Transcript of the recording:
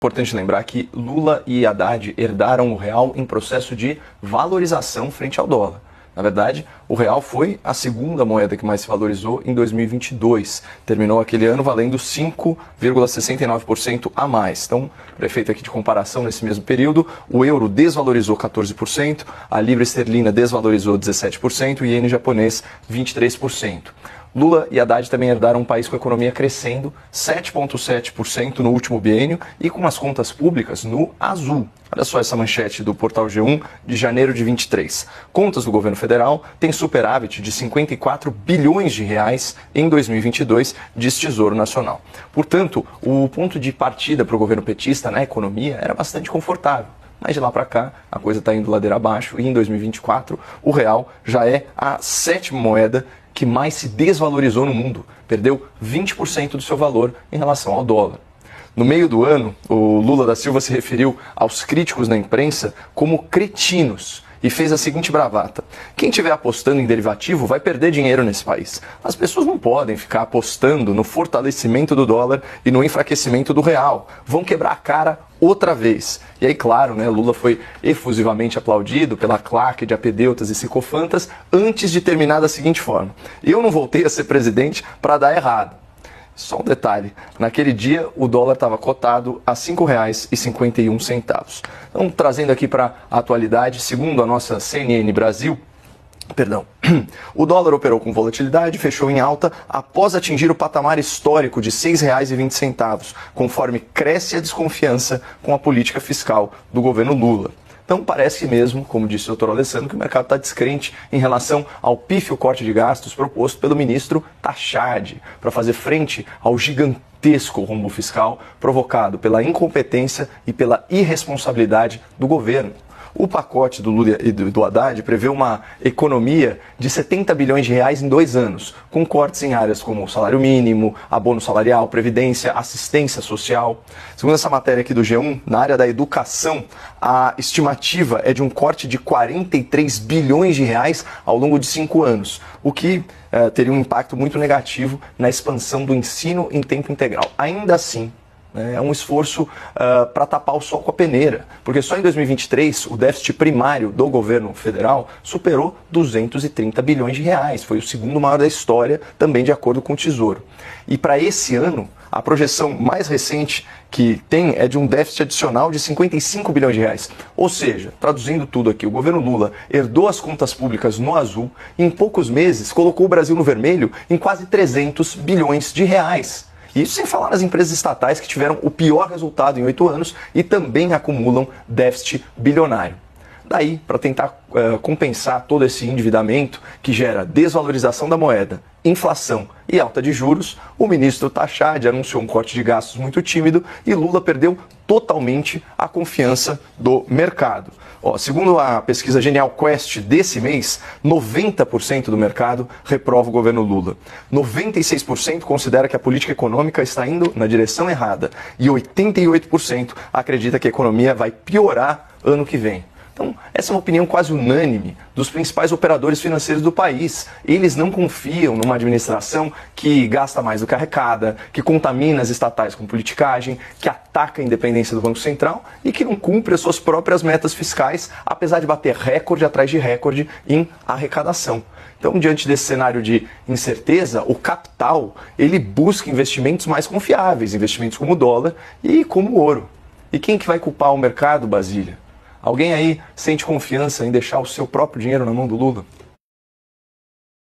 Importante lembrar que Lula e Haddad herdaram o real em processo de valorização frente ao dólar. Na verdade, o real foi a segunda moeda que mais se valorizou em 2022. Terminou aquele ano valendo 5,69% a mais. Então, para efeito aqui de comparação, nesse mesmo período, o euro desvalorizou 14%, a libra esterlina desvalorizou 17% e o iene japonês 23%. Lula e Haddad também herdaram um país com a economia crescendo 7,7% no último biênio e com as contas públicas no azul. Olha só essa manchete do portal G1 de janeiro de 23. Contas do governo federal têm superávit de 54 bilhões de reais em 2022, diz Tesouro Nacional. Portanto, o ponto de partida para o governo petista na economia era bastante confortável. Mas de lá para cá, a coisa está indo ladeira abaixo e em 2024 o real já é a sétima moeda que mais se desvalorizou no mundo. Perdeu 20% do seu valor em relação ao dólar. No meio do ano, o Lula da Silva se referiu aos críticos na imprensa como cretinos e fez a seguinte bravata: quem estiver apostando em derivativo vai perder dinheiro nesse país. As pessoas não podem ficar apostando no fortalecimento do dólar e no enfraquecimento do real. Vão quebrar a cara outra vez. E aí, claro, Lula foi efusivamente aplaudido pela claque de apedeutas e sicofantas antes de terminar da seguinte forma: eu não voltei a ser presidente para dar errado. Só um detalhe, naquele dia o dólar estava cotado a R$ 5,51. Então, trazendo aqui para a atualidade, segundo a nossa CNN Brasil, o dólar operou com volatilidade e fechou em alta após atingir o patamar histórico de R$ 6,20, conforme cresce a desconfiança com a política fiscal do governo Lula. Então parece mesmo, como disse o Dr. Alessandro, que o mercado está descrente em relação ao pífio corte de gastos proposto pelo ministro Tachad para fazer frente ao gigantesco rombo fiscal provocado pela incompetência e pela irresponsabilidade do governo. O pacote do Lula e do Haddad prevê uma economia de 70 bilhões de reais em 2 anos, com cortes em áreas como o salário mínimo, abono salarial, previdência, assistência social. Segundo essa matéria aqui do G1, na área da educação, a estimativa é de um corte de 43 bilhões de reais ao longo de 5 anos, o que teria um impacto muito negativo na expansão do ensino em tempo integral. Ainda assim, é um esforço para tapar o sol com a peneira, porque só em 2023 o déficit primário do governo federal superou 230 bilhões de reais. Foi o segundo maior da história, também de acordo com o Tesouro. E para esse ano, a projeção mais recente que tem é de um déficit adicional de 55 bilhões de reais. Ou seja, traduzindo tudo aqui, o governo Lula herdou as contas públicas no azul e em poucos meses colocou o Brasil no vermelho em quase 300 bilhões de reais. Isso sem falar nas empresas estatais que tiveram o pior resultado em 8 anos e também acumulam déficit bilionário. Daí, para tentar compensar todo esse endividamento que gera desvalorização da moeda, inflação e alta de juros, o ministro Tachad anunciou um corte de gastos muito tímido e Lula perdeu totalmente a confiança do mercado. Segundo a pesquisa Genial Quest desse mês, 90% do mercado reprova o governo Lula. 96% considera que a política econômica está indo na direção errada e 88% acredita que a economia vai piorar ano que vem. Então, essa é uma opinião quase unânime dos principais operadores financeiros do país. Eles não confiam numa administração que gasta mais do que arrecada, que contamina as estatais com politicagem, que ataca a independência do Banco Central e que não cumpre as suas próprias metas fiscais, apesar de bater recorde atrás de recorde em arrecadação. Então, diante desse cenário de incerteza, o capital ele busca investimentos mais confiáveis, investimentos como o dólar e como o ouro. E quem que vai culpar o mercado, Basília? Alguém aí sente confiança em deixar o seu próprio dinheiro na mão do Lula?